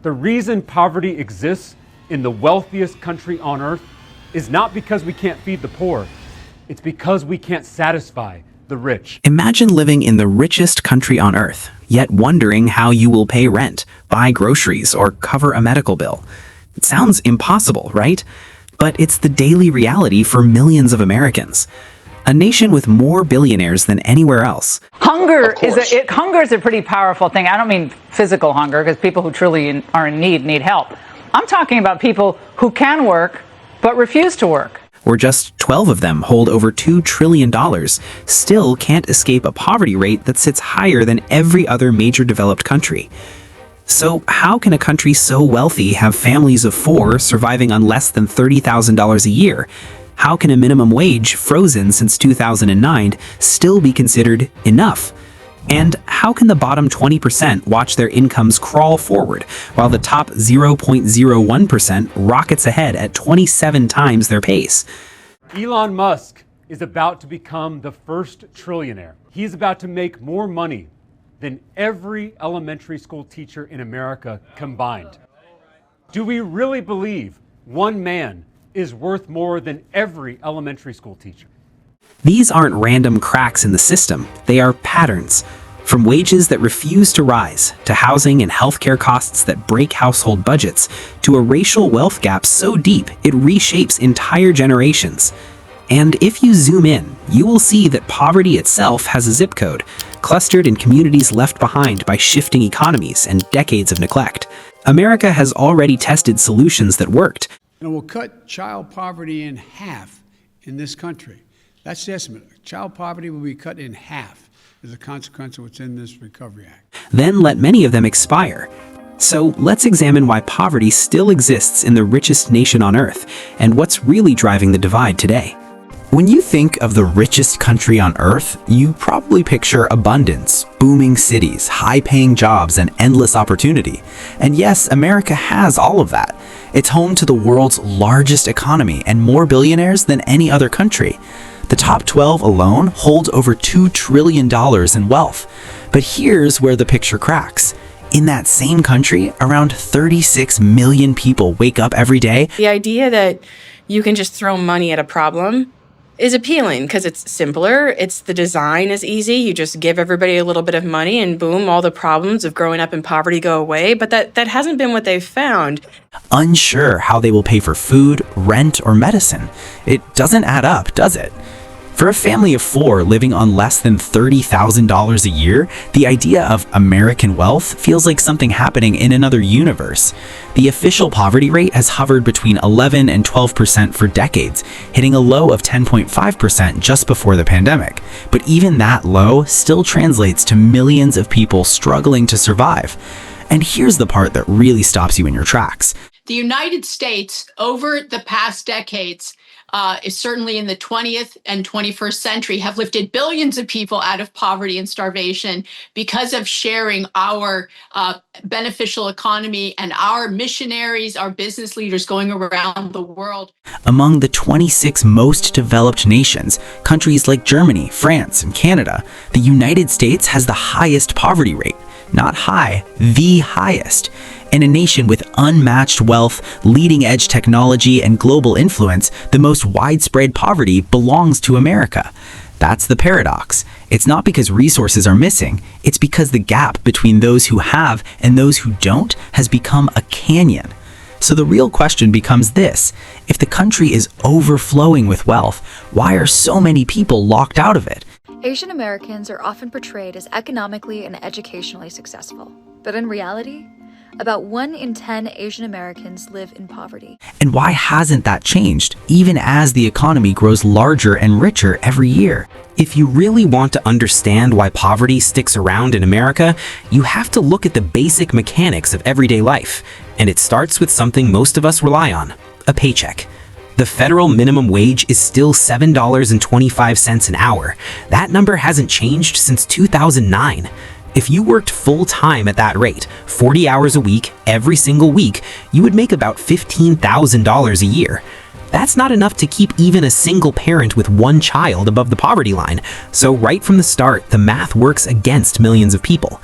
The reason poverty exists in the wealthiest country on earth is not because we can't feed the poor. It's because we can't satisfy the rich. Imagine living in the richest country on earth, yet wondering how you will pay rent, buy groceries, or cover a medical bill. It sounds impossible, right? But it's the daily reality for millions of Americans. A nation with more billionaires than anywhere else. Hunger is a pretty powerful thing. I don't mean physical hunger, because people who truly are in need help. I'm talking about people who can work but refuse to work. Where just 12 of them hold over $2 trillion, still can't escape a poverty rate that sits higher than every other major developed country. So how can a country so wealthy have families of 4 surviving on less than $30,000 a year? How can a minimum wage, frozen since 2009, still be considered enough? And how can the bottom 20% watch their incomes crawl forward, while the top 0.01% rockets ahead at 27 times their pace? Elon Musk is about to become the first trillionaire. He's about to make more money than every elementary school teacher in America combined. Do we really believe one man is worth more than every elementary school teacher? These aren't random cracks in the system, they are patterns. From wages that refuse to rise, to housing and healthcare costs that break household budgets, to a racial wealth gap so deep it reshapes entire generations. And if you zoom in, you will see that poverty itself has a zip code, clustered in communities left behind by shifting economies and decades of neglect. America has already tested solutions that worked. And it will cut child poverty in half in this country. That's the estimate. Child poverty will be cut in half as a consequence of what's in this Recovery Act. Then let many of them expire. So let's examine why poverty still exists in the richest nation on earth, and what's really driving the divide today. When you think of the richest country on earth, you probably picture abundance, booming cities, high-paying jobs, and endless opportunity. And yes, America has all of that. It's home to the world's largest economy and more billionaires than any other country. The top 12 alone hold over $2 trillion in wealth. But here's where the picture cracks. In that same country, around 36 million people wake up every day. The idea that you can just throw money at a problem is appealing because it's simpler. It's the design is easy. You just give everybody a little bit of money and boom, all the problems of growing up in poverty go away. But that hasn't been what they've found. Unsure how they will pay for food, rent, or medicine. It doesn't add up, does it? For a family of 4 living on less than $30,000 a year, the idea of American wealth feels like something happening in another universe. The official poverty rate has hovered between 11 and 12% for decades, hitting a low of 10.5% just before the pandemic. But even that low still translates to millions of people struggling to survive. And here's the part that really stops you in your tracks. The United States, over the past decades, is certainly in the 20th and 21st century, have lifted billions of people out of poverty and starvation because of sharing our beneficial economy and our missionaries, our business leaders going around the world. Among the 26 most developed nations, countries like Germany, France, and Canada, the United States has the highest poverty rate. Not high, the highest. In a nation with unmatched wealth, leading-edge technology, and global influence, the most widespread poverty belongs to America. That's the paradox. It's not because resources are missing, it's because the gap between those who have and those who don't has become a canyon. So the real question becomes this: if the country is overflowing with wealth, why are so many people locked out of it? Asian Americans are often portrayed as economically and educationally successful, but in reality, about 1 in 10 Asian Americans live in poverty. And why hasn't that changed, even as the economy grows larger and richer every year? If you really want to understand why poverty sticks around in America, you have to look at the basic mechanics of everyday life. And it starts with something most of us rely on: a paycheck. The federal minimum wage is still $7.25 an hour. That number hasn't changed since 2009. If you worked full-time at that rate, 40 hours a week, every single week, you would make about $15,000 a year. That's not enough to keep even a single parent with 1 child above the poverty line. So right from the start, the math works against millions of people.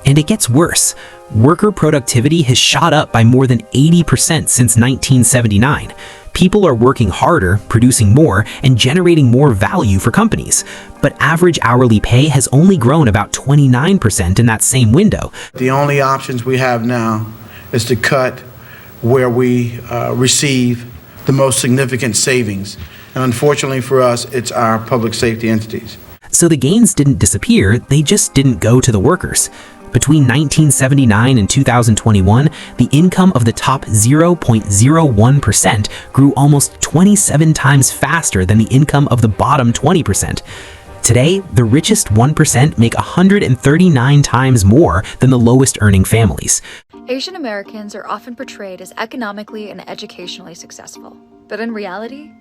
And it gets worse. Worker productivity has shot up by more than 80% since 1979. People are working harder, producing more, and generating more value for companies. But average hourly pay has only grown about 29% in that same window. The only options we have now is to cut where we receive the most significant savings. And unfortunately for us, it's our public safety entities. So the gains didn't disappear, they just didn't go to the workers. Between 1979 and 2021, the income of the top 0.01% grew almost 27 times faster than the income of the bottom 20%. Today, the richest 1% make 139 times more than the lowest earning families. Asian Americans are often portrayed as economically and educationally successful. But in reality,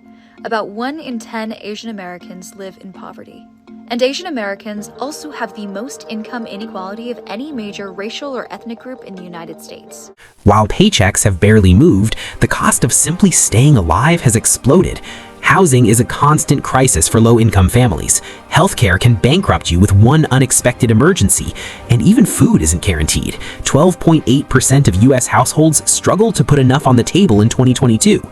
about 1 in 10 Asian Americans live in poverty. And Asian Americans also have the most income inequality of any major racial or ethnic group in the United States. While paychecks have barely moved, the cost of simply staying alive has exploded. Housing is a constant crisis for low-income families. Healthcare can bankrupt you with one unexpected emergency, and even food isn't guaranteed. 12.8% of U.S. households struggle to put enough on the table in 2022.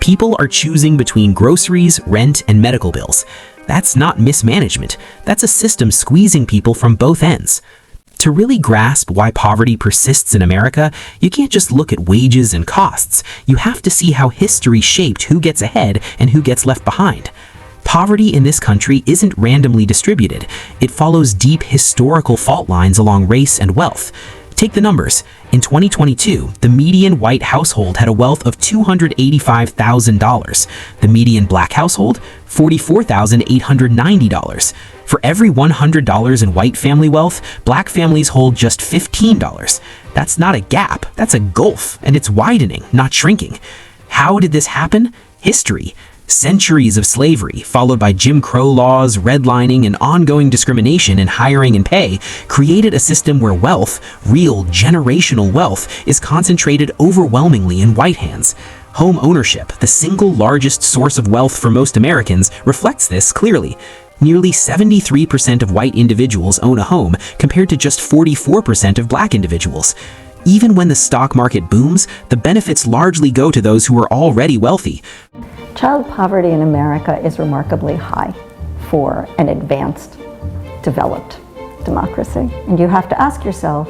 People are choosing between groceries, rent, and medical bills. That's not mismanagement. That's a system squeezing people from both ends. To really grasp why poverty persists in America, you can't just look at wages and costs. You have to see how history shaped who gets ahead and who gets left behind. Poverty in this country isn't randomly distributed. It follows deep historical fault lines along race and wealth. Take the numbers. In 2022, the median white household had a wealth of $285,000. The median black household, $44,890. For every $100 in white family wealth, black families hold just $15. That's not a gap, that's a gulf, and it's widening, not shrinking. How did this happen? History. Centuries of slavery, followed by Jim Crow laws, redlining, and ongoing discrimination in hiring and pay, created a system where wealth, real generational wealth, is concentrated overwhelmingly in white hands. Home ownership, the single largest source of wealth for most Americans, reflects this clearly. Nearly 73% of white individuals own a home, compared to just 44% of black individuals. Even when the stock market booms, the benefits largely go to those who are already wealthy. Child poverty in America is remarkably high for an advanced, developed democracy. And you have to ask yourself,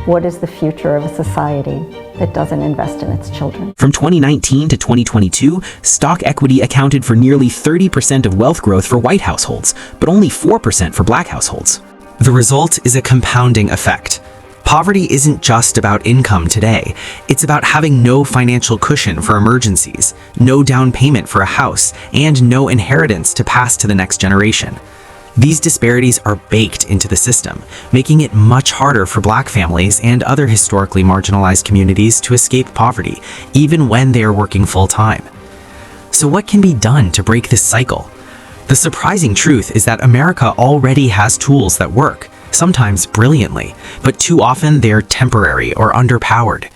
what is the future of a society that doesn't invest in its children? From 2019 to 2022, stock equity accounted for nearly 30% of wealth growth for white households, but only 4% for black households. The result is a compounding effect. Poverty isn't just about income today. It's about having no financial cushion for emergencies, no down payment for a house, and no inheritance to pass to the next generation. These disparities are baked into the system, making it much harder for black families and other historically marginalized communities to escape poverty, even when they are working full-time. So what can be done to break this cycle? The surprising truth is that America already has tools that work, sometimes brilliantly, but too often they are temporary or underpowered.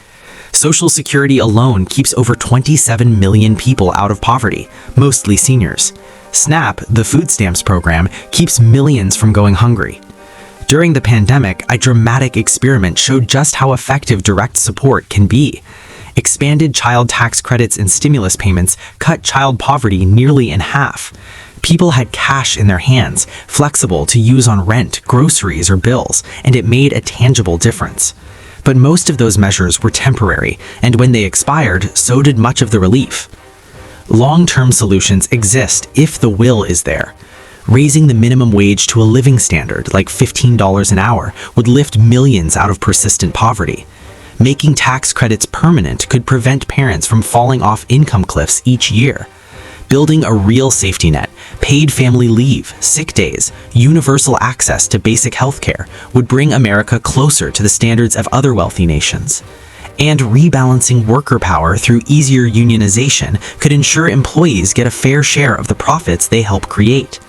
Social Security alone keeps over 27 million people out of poverty, mostly seniors. SNAP, the food stamps program, keeps millions from going hungry. During the pandemic, a dramatic experiment showed just how effective direct support can be. Expanded child tax credits and stimulus payments cut child poverty nearly in half. People had cash in their hands, flexible to use on rent, groceries, or bills, and it made a tangible difference. But most of those measures were temporary, and when they expired, so did much of the relief. Long-term solutions exist if the will is there. Raising the minimum wage to a living standard, like $15 an hour, would lift millions out of persistent poverty. Making tax credits permanent could prevent parents from falling off income cliffs each year. Building a real safety net, paid family leave, sick days, universal access to basic health care would bring America closer to the standards of other wealthy nations. And rebalancing worker power through easier unionization could ensure employees get a fair share of the profits they help create.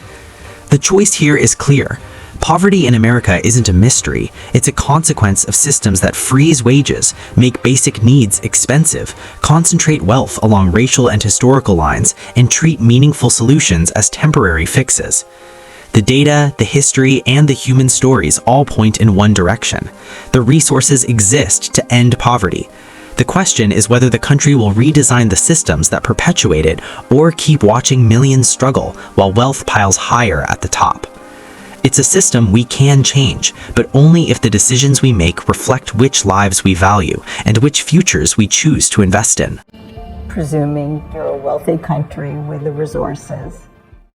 The choice here is clear. Poverty in America isn't a mystery. It's a consequence of systems that freeze wages, make basic needs expensive, concentrate wealth along racial and historical lines, and treat meaningful solutions as temporary fixes. The data, the history, and the human stories all point in one direction. The resources exist to end poverty. The question is whether the country will redesign the systems that perpetuate it or keep watching millions struggle while wealth piles higher at the top. It's a system we can change, but only if the decisions we make reflect which lives we value and which futures we choose to invest in. Presuming you're a wealthy country with the resources